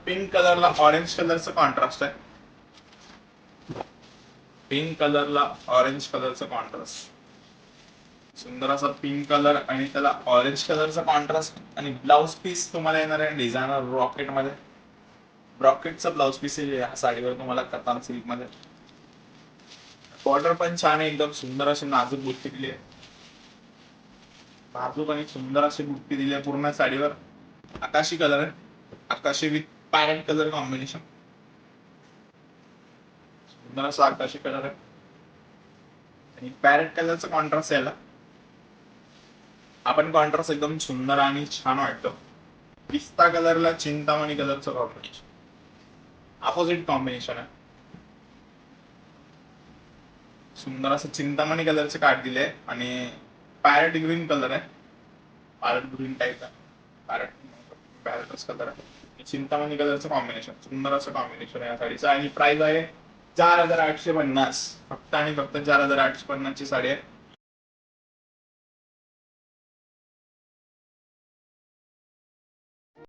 Pink कलरला orange कलरचं contrast आहे. Pink कलरला orange कलरचं कॉन्ट्रास्ट. सुंदर असा पिंक कलर आणि त्याला ऑरेंज कलरचा कॉन्ट्रास्ट. आणि ब्लाउज पीस तुम्हाला येणार आहे डिझायनर रॉकेट मध्ये. रॉकेटचा ब्लाउज पीस आहे या साडीवर तुम्हाला कतान सिल्क मध्ये. बॉर्डर पण छान आहे, एकदम सुंदर अशी नाजूक बुट्टी दिली आहे. नाजूक आणि सुंदर अशी बुट्टी दिली आहे पूर्ण साडीवर. आकाशी कलर आहे, आकाशी विथ पॅरेट कलर कॉम्बिनेशन. सुंदर असा आकाशी कलर आहे आणि पॅरेट कलरचा कॉन्ट्रास्ट याला. आपण कॉन्ट्रास्ट एकदम सुंदर आणि छान वाटतो. पिस्ता कलरला चिंतामणी कलरचं कॉम्बिनेशन, अपोजिट कॉम्बिनेशन आहे. सुंदर असं चिंतामणी कलरचे कार्ड दिले आणि पॅरेट ग्रीन कलर आहे. पॅरेट ग्रीन टाईप आहे. पॅरेटच कलर आहे. चिंतामणी कलरचं कॉम्बिनेशन, सुंदर असं कॉम्बिनेशन आहे या साडीचं. आणि प्राइस आहे 4850. फक्त आणि फक्त 4850 ची साडी आहे.